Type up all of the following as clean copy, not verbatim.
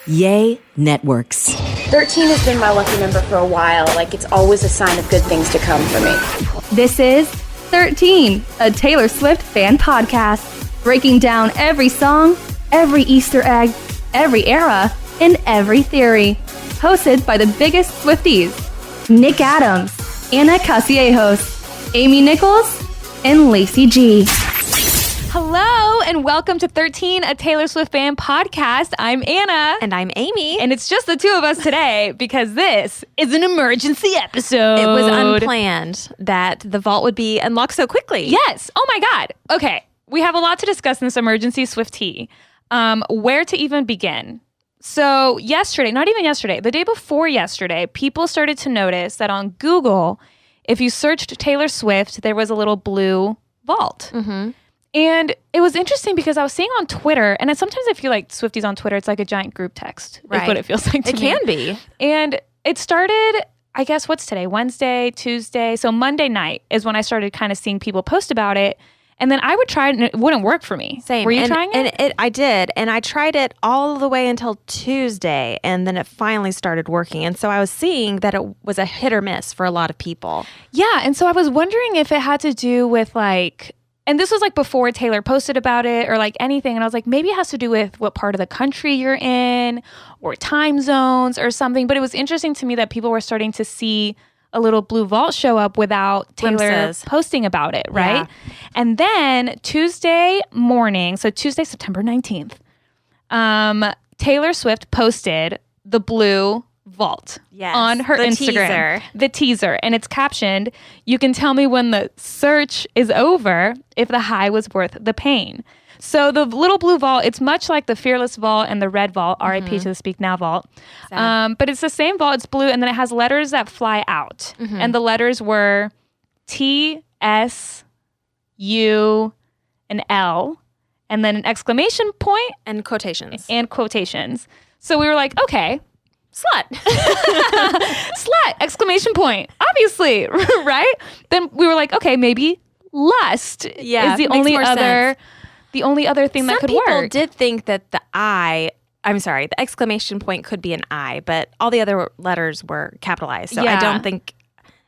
Yay Networks. 13 has been my lucky number for a while. Like, it's always a sign of good things to come for me. This is 13, a Taylor Swift fan podcast, breaking down every song, every Easter egg, every era, and every theory. Hosted by the biggest Swifties, Nick Adams, Anna Casillejos, Amy Nichols, and Lacey G. Hello, and welcome to 13, a Taylor Swift fan podcast. I'm Anna. And I'm Amy. And it's just the two of us today because this is an emergency episode. It was unplanned that the vault would be unlocked so quickly. Yes. Oh my God. Okay. We have a lot to discuss in this emergency SwifTea. Where to even begin? So yesterday, not even yesterday, the day before yesterday, people started to notice that on Google, if you searched Taylor Swift, there was a little blue vault. Mm-hmm. And it was interesting because I was seeing on Twitter, and sometimes I feel like Swifties on Twitter, it's like a giant group text. Right. Is what it feels like to me. It can be. And it started, I guess, what's today? Wednesday, Tuesday. So Monday night is when I started kind of seeing people post about it. And then I would try it, and it wouldn't work for me. Same. Were you trying it? And I did. And I tried it all the way until Tuesday, and then it finally started working. And so I was seeing that it was a hit or miss for a lot of people. Yeah. And so I was wondering if it had to do with like... And this was like before Taylor posted about it or like anything. And I was like, maybe it has to do with what part of the country you're in or time zones or something. But it was interesting to me that people were starting to see a little blue vault show up without Taylor posting about it, right? Yeah. And then Tuesday morning, so Tuesday, September 19th, Taylor Swift posted the blue vault on her Instagram. The teaser. And it's captioned, "You can tell me when the search is over if the high was worth the pain." So the little blue vault, it's much like the Fearless vault and the red vault, RIP to the Speak Now vault. But it's the same vault, it's blue, and then it has letters that fly out. Mm-hmm. And the letters were T, S, U, and L, and then an exclamation point. And quotations. So we were like, okay, slut. Slut, exclamation point. Obviously, right? Then we were like, okay, maybe lust is the only other thing that could work. Some people did think that the exclamation point could be an I, but all the other letters were capitalized. So I don't think...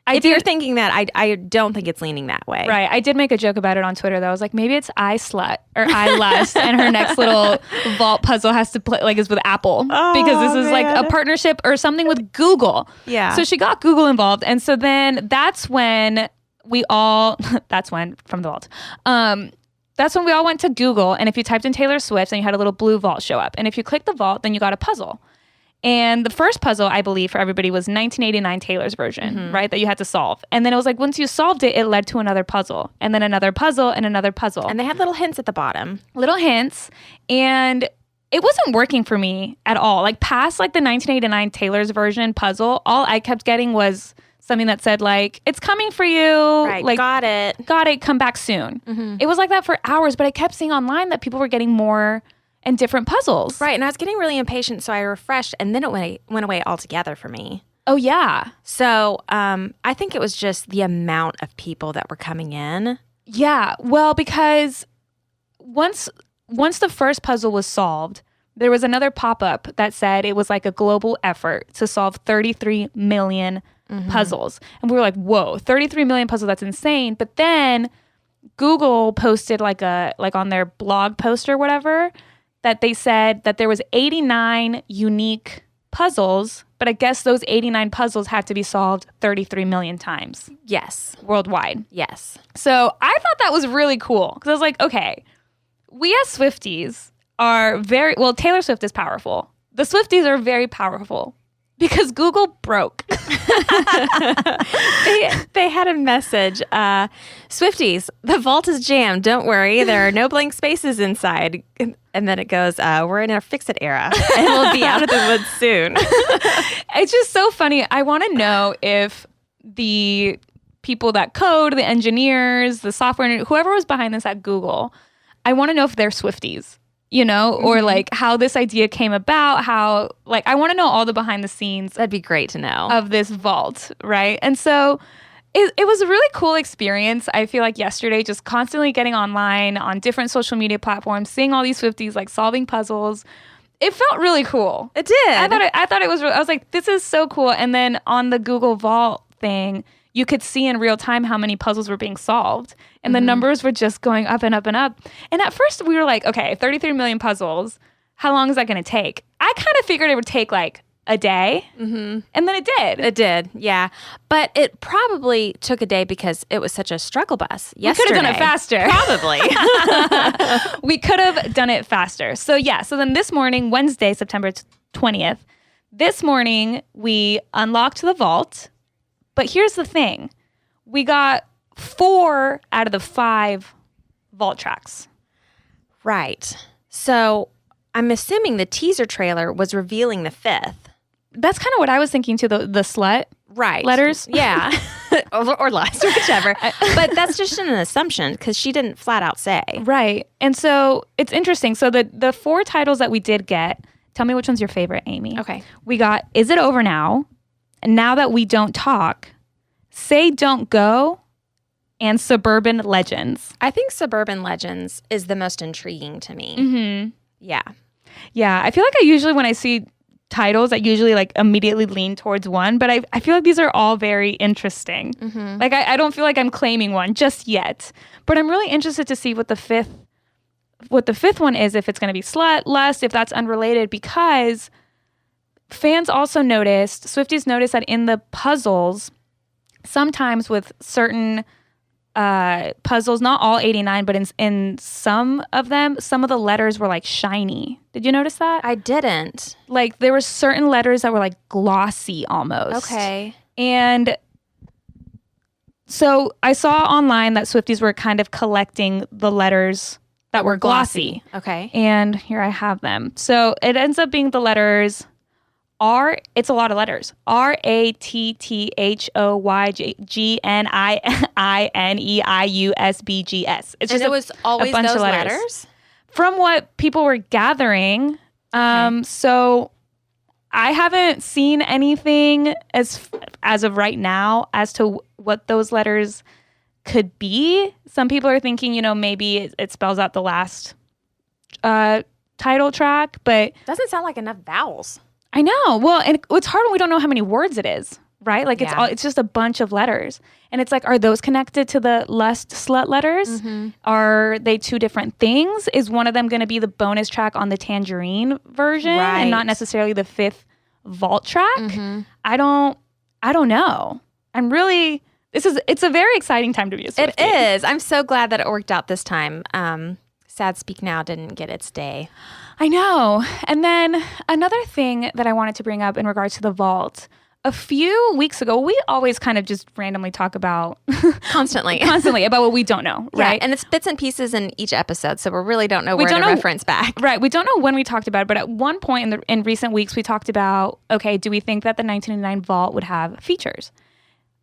If you're thinking that, I don't think it's leaning that way. Right. I did make a joke about it on Twitter, though. I was like, maybe it's I slut or I lust, and her next little vault puzzle has to play is with Apple because this is like a partnership or something with Google. Yeah. So she got Google involved, and so then that's when we all that's when from the vault. That's when we all went to Google, and if you typed in Taylor Swift, then you had a little blue vault show up, and if you clicked the vault, then you got a puzzle. And the first puzzle, I believe, for everybody was 1989 Taylor's version, right? That you had to solve. And then it was like, once you solved it, it led to another puzzle. And then another puzzle and another puzzle. And they had little hints at the bottom. Little hints. And it wasn't working for me at all. Like, past like the 1989 Taylor's version puzzle, all I kept getting was something that said like, it's coming for you. Right, like, got it, come back soon. Mm-hmm. It was like that for hours, but I kept seeing online that people were getting more and different puzzles. Right, and I was getting really impatient, so I refreshed, and then it went away altogether for me. Oh, yeah. So I think it was just the amount of people that were coming in. Yeah, well, because once the first puzzle was solved, there was another pop-up that said it was like a global effort to solve 33 million puzzles. And we were like, whoa, 33 million puzzles, that's insane. But then Google posted like on their blog post or whatever, that they said that there was 89 unique puzzles, but I guess those 89 puzzles had to be solved 33 million times. Yes. Worldwide. Yes. So I thought that was really cool because I was like, okay, we as Swifties are Taylor Swift is powerful. The Swifties are very powerful because Google broke. They had a message. Swifties, the vault is jammed. Don't worry. There are no blank spaces inside. And then it goes, we're in a fix-it era. And we'll be out of the woods soon. It's just so funny. I want to know if the people that code, the engineers, the software, whoever was behind this at Google, I want to know if they're Swifties. Or like how this idea came about, how like I want to know all the behind the scenes. That'd be great to know. Of this vault, right? And so it was a really cool experience. I feel like yesterday, just constantly getting online on different social media platforms, seeing all these Swifties like solving puzzles. it felt really cool. It did. I thought it was. I was like, this is so cool. And then on the Google Vault thing, you could see in real time how many puzzles were being solved, and the numbers were just going up and up and up. And at first, we were like, okay, 33 million puzzles. How long is that going to take? I kind of figured it would take like a day, and then it did. It did, yeah. But it probably took a day because it was such a struggle bus yesterday. We could have done it faster. Probably. We could have done it faster. So yeah, so then this morning, Wednesday, September 20th, this morning we unlocked the vault. But here's the thing. We got 4 out of the 5 vault tracks. Right. So I'm assuming the teaser trailer was revealing the 5th. That's kind of what I was thinking too, the slut letters. Yeah. or lust, or whichever. But that's just an assumption because she didn't flat out say. Right. And so it's interesting. So the 4 titles that we did get, tell me which one's your favorite, Amy. Okay. We got Is It Over Now? Now That We Don't Talk, Say Don't Go, and Suburban Legends. I think Suburban Legends is the most intriguing to me. Mm-hmm. Yeah. Yeah, I feel like I usually, when I see titles, I usually like immediately lean towards one, but I feel like these are all very interesting. Mm-hmm. Like I don't feel like I'm claiming one just yet, but I'm really interested to see what the fifth one is, if it's going to be slut, lust, if that's unrelated, because fans also noticed, Swifties noticed that in the puzzles, sometimes with certain puzzles, not all 89, but in some of them, some of the letters were like shiny. Did you notice that? I didn't. Like there were certain letters that were like glossy almost. Okay. And so I saw online that Swifties were kind of collecting the letters that were glossy. Okay. And here I have them. So it ends up being the letters it's a lot of letters. RATTHOYGNINEIUSBGS. It's just it was always a bunch those of letters? From what people were gathering. So I haven't seen anything as of right now as to what those letters could be. Some people are thinking, maybe it spells out the last title track, but doesn't sound like enough vowels. I know. Well, and it's hard when we don't know how many words it is, right? Like it's just a bunch of letters. And it's like, are those connected to the lust slut letters? Mm-hmm. Are they 2 different things? Is one of them going to be the bonus track on the Tangerine version and not necessarily the 5th vault track? Mm-hmm. I don't know. It's a very exciting time to be a Swiftie. It is. I'm so glad that it worked out this time. Sad Speak Now didn't get its day. I know. And then another thing that I wanted to bring up in regards to the vault, a few weeks ago, we always kind of just randomly talk about constantly about what we don't know, right? Yeah, and it's bits and pieces in each episode, so we really don't know where to reference back. Right. We don't know when we talked about it, but at one point in recent weeks, we talked about, okay, do we think that the 1989 vault would have features?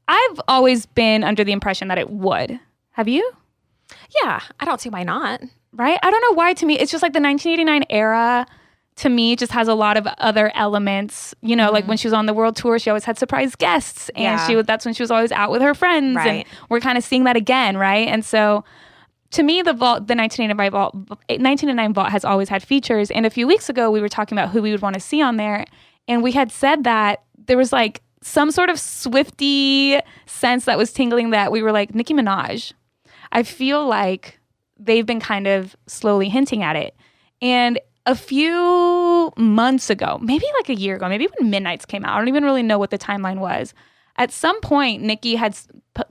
I've always been under the impression that it would. Have you? Yeah, I don't see why not. Right? I don't know why. To me, it's just like the 1989 era, to me, just has a lot of other elements. Like when she was on the world tour, she always had surprise guests. And that's when she was always out with her friends. Right. And we're kind of seeing that again, right? And so to me, the 1989 vault has always had features. And a few weeks ago, we were talking about who we would want to see on there. And we had said that there was like some sort of Swiftie sense that was tingling, that we were like, Nicki Minaj. I feel like they've been kind of slowly hinting at it. And a few months ago, maybe like a year ago, maybe when Midnights came out, I don't even really know what the timeline was. At some point, Nicki had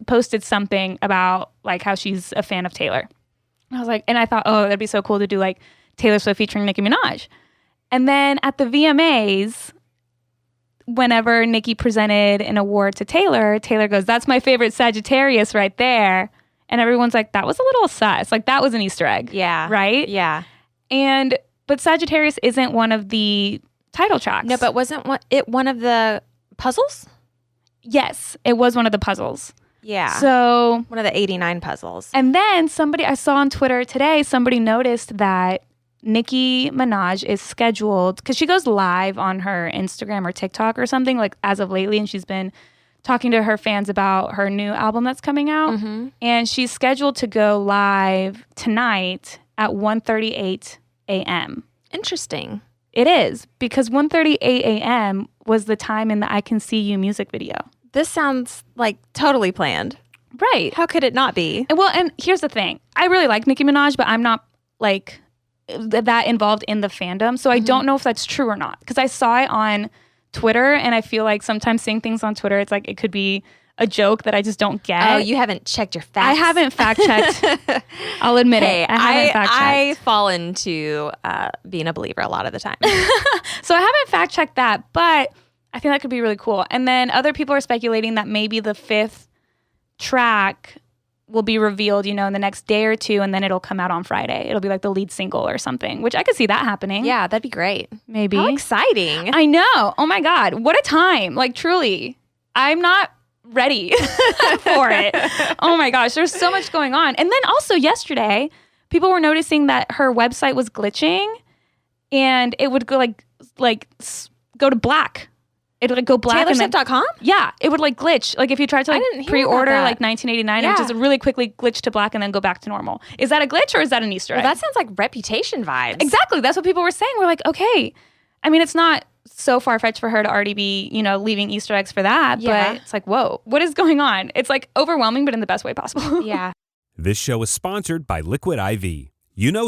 posted something about like how she's a fan of Taylor. And I was like, and I thought, oh, that'd be so cool to do like Taylor Swift featuring Nicki Minaj. And then at the VMAs, whenever Nicki presented an award to Taylor, Taylor goes, "That's my favorite Sagittarius right there." And everyone's like, that was a little sus. Like, that was an Easter egg. Yeah. Right? Yeah. But Sagittarius isn't one of the title tracks. No, but wasn't it one of the puzzles? Yes, it was one of the puzzles. Yeah. So one of the 89 puzzles. And then I saw on Twitter today, somebody noticed that Nicki Minaj is scheduled, because she goes live on her Instagram or TikTok or something, like as of lately, and she's been talking to her fans about her new album that's coming out. Mm-hmm. And she's scheduled to go live tonight at 1:38 a.m. Interesting. It is, because 1:38 a.m. was the time in the I Can See You music video. This sounds like totally planned. Right. How could it not be? And here's the thing. I really like Nicki Minaj, but I'm not like that involved in the fandom. So I don't know if that's true or not. Because I saw it on Twitter, and I feel like sometimes seeing things on Twitter, it's like it could be a joke that I just don't get. Oh, you haven't checked your facts? I haven't fact checked. I'll admit it. I haven't fact checked. I fall into being a believer a lot of the time. So I haven't fact checked that, but I think that could be really cool. And then other people are speculating that maybe the 5th track will be revealed, in the next day or two, and then it'll come out on Friday. It'll be like the lead single or something, which I could see that happening. Yeah, that'd be great. Maybe. How exciting. I know. Oh my God. What a time. Like, truly. I'm not ready for it. Oh my gosh, there's so much going on. And then also yesterday, people were noticing that her website was glitching, and it would go go to black. It would go black. TaylorSwift.com? Yeah, it would glitch. If you tried to pre-order 1989, it would just really quickly glitch to black and then go back to normal. Is that a glitch or is that an Easter egg? Well, that sounds like Reputation vibes. Exactly. That's what people were saying. We're like, okay. I mean, it's not so far-fetched for her to already be, leaving Easter eggs for that. Yeah. But it's like, whoa, what is going on? It's overwhelming, but in the best way possible. Yeah. This show is sponsored by Liquid IV.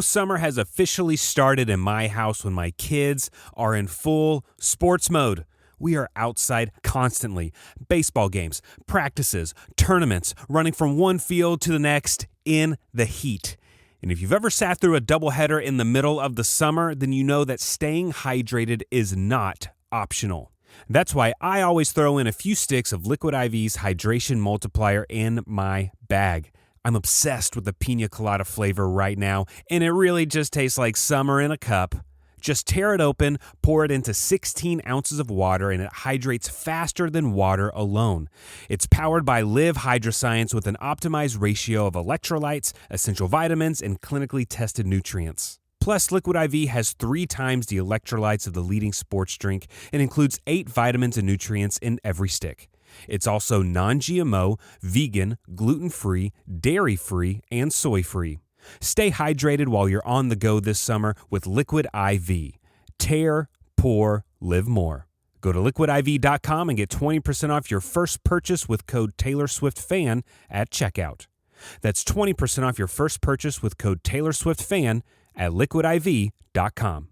Summer has officially started in my house when my kids are in full sports mode. We are outside constantly. Baseball games, practices, tournaments, running from one field to the next in the heat. And if you've ever sat through a doubleheader in the middle of the summer, then you know that staying hydrated is not optional. That's why I always throw in a few sticks of Liquid IV's Hydration Multiplier in my bag. I'm obsessed with the pina colada flavor right now, and it really just tastes like summer in a cup. Just tear it open, pour it into 16 ounces of water, and it hydrates faster than water alone. It's powered by Live Hydroscience with an optimized ratio of electrolytes, essential vitamins, and clinically tested nutrients. Plus, Liquid IV has 3 times the electrolytes of the leading sports drink and includes 8 vitamins and nutrients in every stick. It's also non-GMO, vegan, gluten-free, dairy-free, and soy-free. Stay hydrated while you're on the go this summer with Liquid IV. Tear, pour, live more. Go to liquidiv.com and get 20% off your first purchase with code TaylorSwiftFan at checkout. That's 20% off your first purchase with code TaylorSwiftFan at liquidiv.com.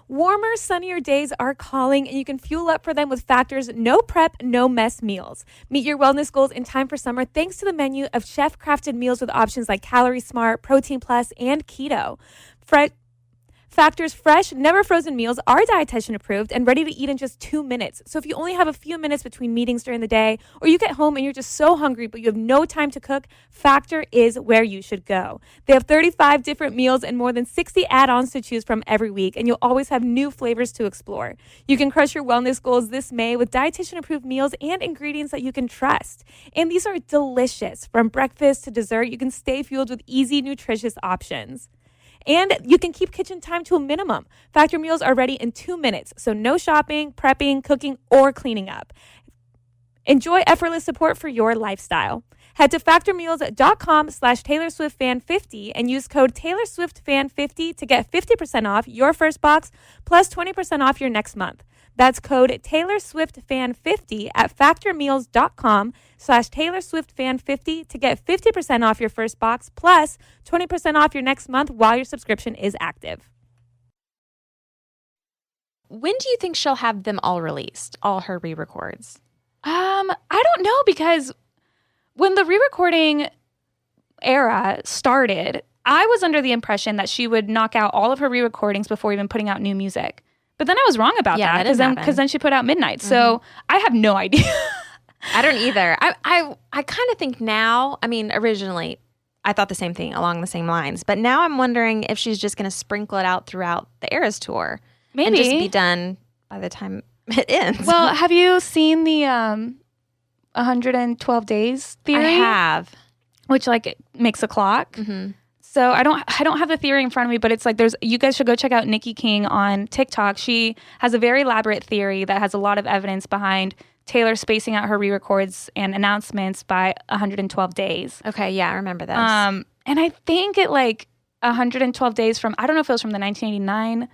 Warmer, sunnier days are calling, and you can fuel up for them with Factor's no prep, no mess meals. Meet your wellness goals in time for summer thanks to the menu of chef-crafted meals with options like Calorie Smart, Protein Plus, and Keto. Factor's fresh, never frozen meals are dietitian approved and ready to eat in just 2 minutes. So if you only have a few minutes between meetings during the day, or you get home and you're just so hungry but you have no time to cook, Factor is where you should go. They have 35 different meals and more than 60 add-ons to choose from every week, and you'll always have new flavors to explore. You can crush your wellness goals this May with dietitian approved meals and ingredients that you can trust. And these are delicious. From breakfast to dessert, you can stay fueled with easy, nutritious options. And you can keep kitchen time to a minimum. Factor meals are ready in 2 minutes, so no shopping, prepping, cooking, or cleaning up. Enjoy effortless support for your lifestyle. Head to factormeals.com/TaylorSwiftFan50 and use code TaylorSwiftFan50 to get 50% off your first box plus 20% off your next month. That's code TaylorSwiftFan50 at factormeals.com/TaylorSwiftFan50 to get 50% off your first box plus 20% off your next month while your subscription is active. When do you think she'll have them all released, all her re-records? I don't know, because when the re-recording era started, I was under the impression that she would knock out all of her re-recordings before even putting out new music. But then I was wrong about that because then she put out Midnight. So I have no idea. I don't either. I kind of think now, originally I thought the same thing along the same lines, but now I'm wondering if she's just going to sprinkle it out throughout the Eras tour. Maybe. And just be done by the time it ends. Well, have you seen the 112 days theory? I have. Which makes a clock. Mm-hmm. So I don't have the theory in front of me, but it's you guys should go check out Nikki King on TikTok. She has a very elaborate theory that has a lot of evidence behind Taylor spacing out her re-records and announcements by 112 days. Okay, yeah, I remember this. And I think 112 days from, I don't know if it was from the 1989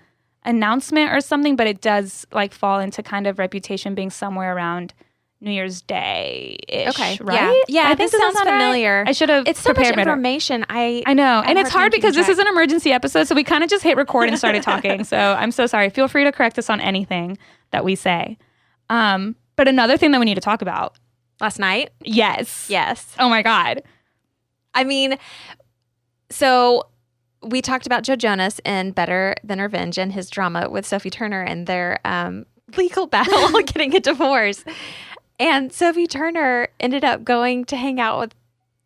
announcement or something, but it does like fall into kind of reputation being somewhere around New Year's Day-ish, Okay. right? Yeah, think this does that sounds sound right? familiar. I should have It's so much prepared better. information. I know. And it's hard because this is an an emergency episode, so we kind of just hit record and started talking. So I'm so sorry. Feel free to correct us on anything that we say. But another thing that we need to talk about. last night. Yes. Yes. Oh my God. I mean, so we talked about Joe Jonas in Better Than Revenge and his drama with Sophie Turner and their legal battle getting a divorce. And Sophie Turner ended up going to hang out with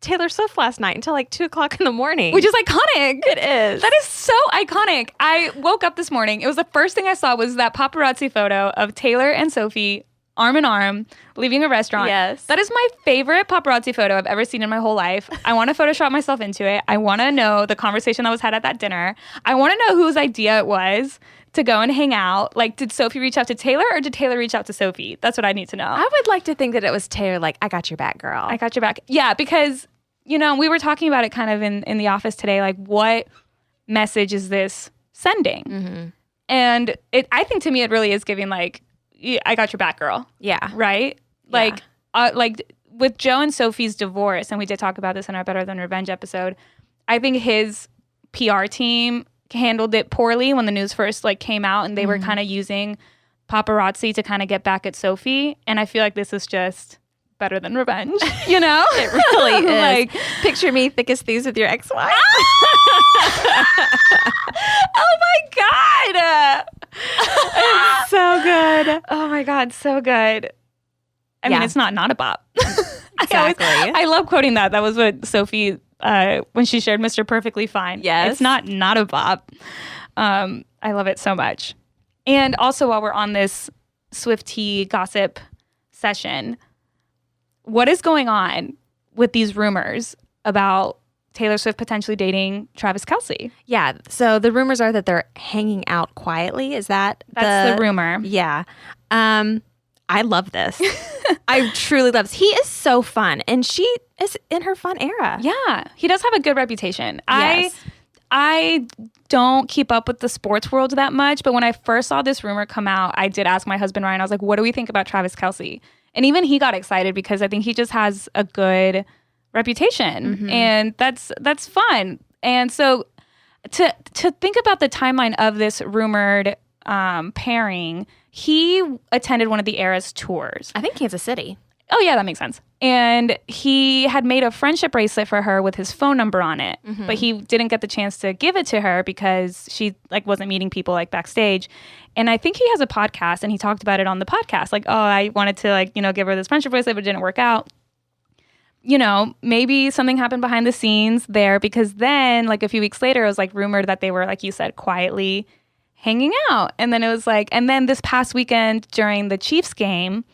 Taylor Swift last night until like 2:00 in the morning. Which is iconic. It is. That is so iconic. I woke up this morning. It was the first thing I saw was that paparazzi photo of Taylor and Sophie arm in arm leaving a restaurant. Yes. That is my favorite paparazzi photo I've ever seen in my whole life. I want to Photoshop myself into it. I want to know the conversation that was had at that dinner. I want to know whose idea it was to go and hang out. Like, did Sophie reach out to Taylor or did Taylor reach out to Sophie? That's what I need to know. I would like to think that it was Taylor, like, I got your back, girl. I got your back. Yeah, because, you know, we were talking about it kind of in the office today. Like, what message is this sending? Mm-hmm. And I think to me, it really is giving, like, I got your back, girl. Yeah. Right? Like with Joe and Sophie's divorce, and we did talk about this in our Better Than Revenge episode, I think his PR team handled it poorly when the news first like came out, and they were kind of using paparazzi to kind of get back at Sophie. And I feel like this is just better than revenge, you know? It really is. Like, picture me thick as thieves with your ex-wife. oh my God. So good. Oh my God, so good. I mean, Yeah. it's not a bop. Exactly. I love quoting that. That was what Sophie, when she shared Mr. Perfectly Fine. Yes. It's not a bop. I love it so much. And also, while we're on this SwifTea gossip session, what is going on with these rumors about Taylor Swift potentially dating Travis Kelce? Yeah. So the rumors are that they're hanging out quietly. Is that That's the rumor. Yeah. I love this. I truly love this. He is so fun, and she is in her fun era. Yeah, he does have a good reputation. Yes. I don't keep up with the sports world that much, but when I first saw this rumor come out, I did ask my husband Ryan, I was like, what do we think about Travis Kelce? And even he got excited because I think he just has a good reputation, and that's fun. And so to think about the timeline of this rumored pairing, he attended one of the Eras tours. I think Kansas City. Oh, yeah, that makes sense. And he had made a friendship bracelet for her with his phone number on it, but he didn't get the chance to give it to her because she like wasn't meeting people like backstage. And I think he has a podcast, and he talked about it on the podcast. Like, oh, I wanted to like, you know, give her this friendship bracelet, but it didn't work out. You know, maybe something happened behind the scenes there, because then like a few weeks later, it was like rumored that they were, like you said, quietly hanging out. And then it was like, and then this past weekend during the Chiefs game,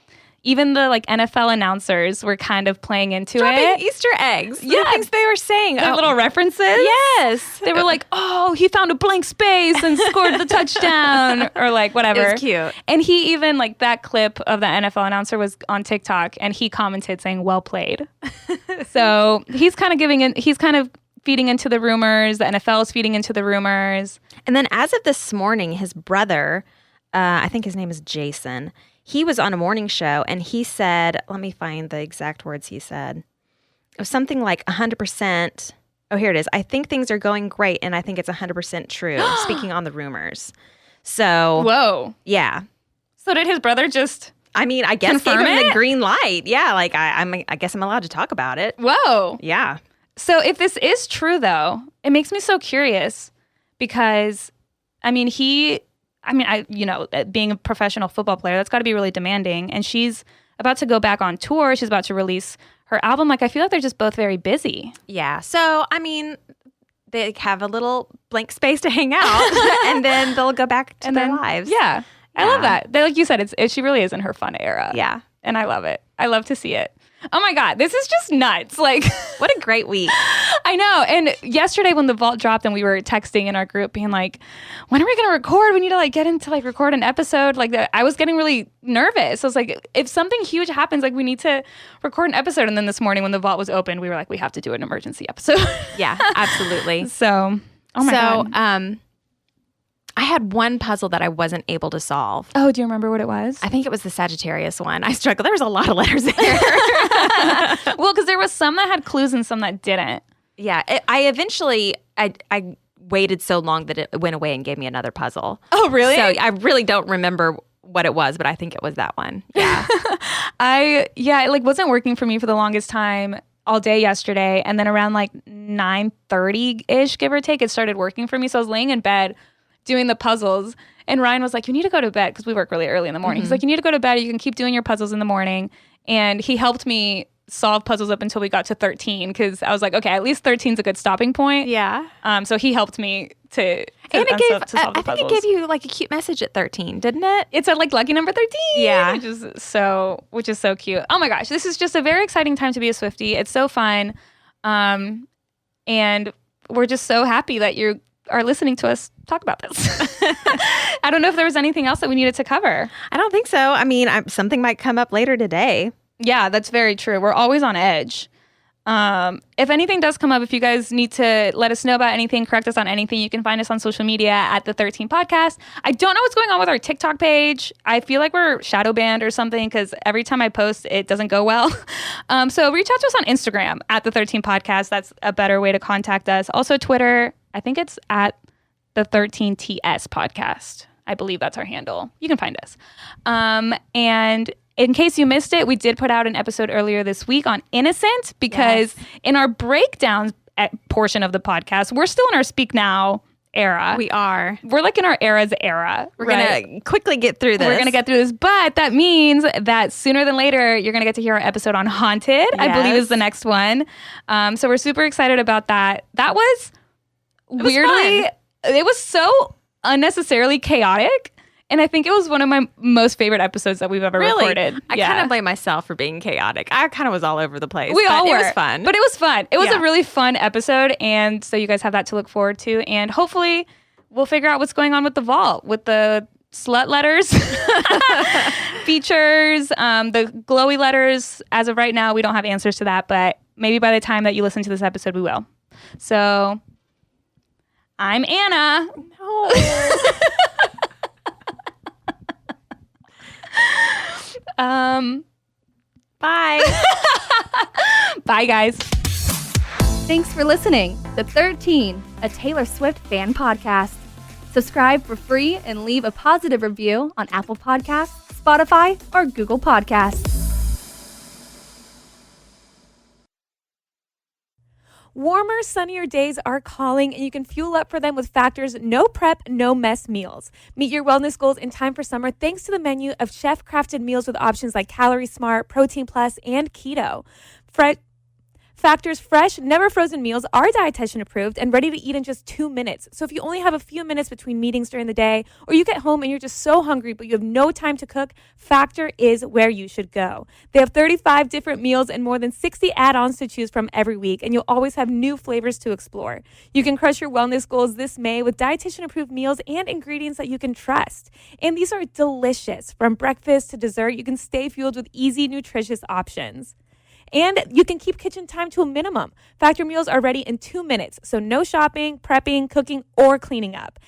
even the like NFL announcers were kind of playing into Dropping it. Easter eggs. Yeah. The things they were saying. Their little references. Yes. They were like, oh, he found a blank space and scored the touchdown, or like whatever. It was cute. And he even, like, that clip of the NFL announcer was on TikTok, and he commented saying, well played. So he's kind of feeding into the rumors. The NFL is feeding into the rumors. And then as of this morning, his brother, I think his name is Jason, he was on a morning show, and he said, let me find the exact words he said. It was something like 100%. Oh, here it is. I think things are going great, and I think it's 100% true, speaking on the rumors. So, Whoa. yeah. So did his brother just... I mean, I guess Confirm gave him the it? green light. Yeah, like I guess I'm allowed to talk about it. Whoa. Yeah. So if this is true, though, it makes me so curious because, I mean, being a professional football player, that's got to be really demanding. And she's about to go back on tour. She's about to release her album. Like, I feel like they're just both very busy. Yeah. So, I mean, they have a little blank space to hang out, and then they'll go back to their lives. Yeah. I love that. Like you said, she really is in her fun era. Yeah. And I love it. I love to see it. Oh my God, this is just nuts. Like, What a great week. I know. And yesterday when the vault dropped and we were texting in our group being like, when are we going to record? We need to like get into like record an episode. Like I was getting really nervous. I was like, if something huge happens, like we need to record an episode. And then this morning when the vault was open, we were like, we have to do an emergency episode. Yeah, absolutely. So, oh my God. I had one puzzle that I wasn't able to solve. Oh, do you remember what it was? I think it was the Sagittarius one. I struggled. There was a lot of letters there. Well, because there was some that had clues and some that didn't. Yeah. I waited so long that it went away and gave me another puzzle. Oh, really? So I really don't remember what it was, but I think it was that one. Yeah. It wasn't working for me for the longest time all day yesterday. And then around like 9:30-ish, give or take, it started working for me. So I was laying in bed doing the puzzles. And Ryan was like, you need to go to bed because we work really early in the morning. He's like, you need to go to bed. You can keep doing your puzzles in the morning. And he helped me solve puzzles up until we got to 13 because I was like, okay, at least 13 is a good stopping point. Yeah. So he helped me to solve the I think puzzles. it gave you like a cute message at 13, didn't it? It's at like lucky number 13. Yeah. Which is so cute. Oh my gosh, this is just a very exciting time to be a Swiftie. It's so fun. And we're just so happy that you are listening to us talk about this. I don't know if there was anything else that we needed to cover. I don't think so. I mean, something might come up later today. Yeah, that's very true. We're always on edge. If anything does come up, if you guys need to let us know about anything, correct us on anything, you can find us on social media at the 13 Podcast. I don't know what's going on with our TikTok page. I feel like we're shadow banned or something because every time I post, it doesn't go well. So reach out to us on Instagram at the 13 Podcast. That's a better way to contact us. Also Twitter, I think it's at the 13TS Podcast. I believe that's our handle. You can find us. And in case you missed it, we did put out an episode earlier this week on Innocent because in our breakdown portion of the podcast, we're still in our Speak Now era. We are. We're like in our era's era. We're going to quickly get through this. We're going to get through this. But that means that sooner than later, you're going to get to hear our episode on Haunted, I believe is the next one. So we're super excited about that. That was weirdly, it was so unnecessarily chaotic. And I think it was one of my most favorite episodes that we've ever recorded. I kind of blame myself for being chaotic. I kind of was all over the place. We all were. It was fun. But it was fun. It was a really fun episode. And so you guys have that to look forward to. And hopefully we'll figure out what's going on with the vault, with the slut letters, features, the glowy letters. As of right now, we don't have answers to that. But maybe by the time that you listen to this episode, we will. So I'm Anna. No. Bye. Bye, guys. Thanks for listening. The 13, a Taylor Swift fan podcast. Subscribe for free and leave a positive review on Apple Podcasts, Spotify, or Google Podcasts. Warmer, sunnier days are calling, and you can fuel up for them with Factor's no prep, no mess meals. Meet your wellness goals in time for summer thanks to the menu of chef-crafted meals with options like Calorie Smart, Protein Plus, and Keto. Factor's fresh, never frozen meals are dietitian approved and ready to eat in just 2 minutes. So if you only have a few minutes between meetings during the day, or you get home and you're just so hungry but you have no time to cook, Factor is where you should go. They have 35 different meals and more than 60 add-ons to choose from every week, and you'll always have new flavors to explore. You can crush your wellness goals this May with dietitian approved meals and ingredients that you can trust. And these are delicious. From breakfast to dessert, you can stay fueled with easy, nutritious options. And you can keep kitchen time to a minimum. Factor meals are ready in 2 minutes, so no shopping, prepping, cooking, or cleaning up.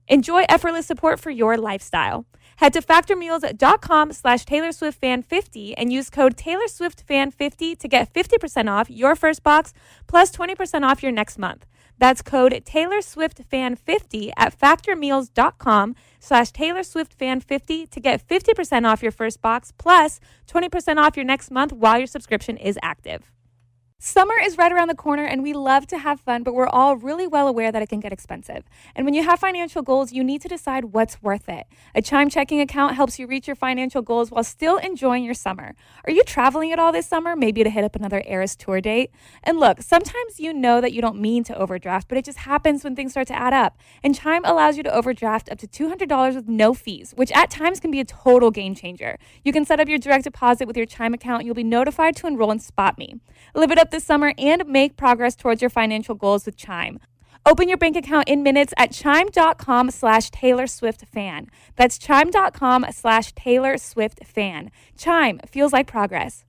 Enjoy effortless support for your lifestyle. Head to factormeals.com/TaylorSwiftFan50 and use code TaylorSwiftFan50 to get 50% off your first box plus 20% off your next month. That's code TaylorSwiftFan50 at factormeals.com/TaylorSwiftFan50 to get 50% off your first box plus 20% off your next month while your subscription is active. Summer is right around the corner and we love to have fun, but we're all really well aware that it can get expensive. And when you have financial goals, you need to decide what's worth it. A Chime checking account helps you reach your financial goals while still enjoying your summer. Are you traveling at all this summer? Maybe to hit up another Eras tour date? And look, sometimes you know that you don't mean to overdraft, but it just happens when things start to add up. And Chime allows you to overdraft up to $200 with no fees, which at times can be a total game changer. You can set up your direct deposit with your Chime account and you'll be notified to enroll in SpotMe. Live it up this summer and make progress towards your financial goals with Chime. Open your bank account in minutes at chime.com/TaylorSwiftFan. That's chime.com/TaylorSwiftFan. Chime feels like progress.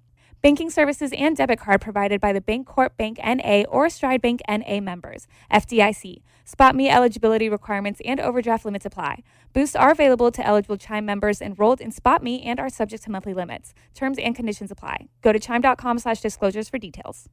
Banking services and debit card provided by the Bancorp Bank N.A. or Stride Bank N.A. members. FDIC. SpotMe eligibility requirements and overdraft limits apply. Boosts are available to eligible Chime members enrolled in SpotMe and are subject to monthly limits. Terms and conditions apply. Go to chime.com/disclosures for details.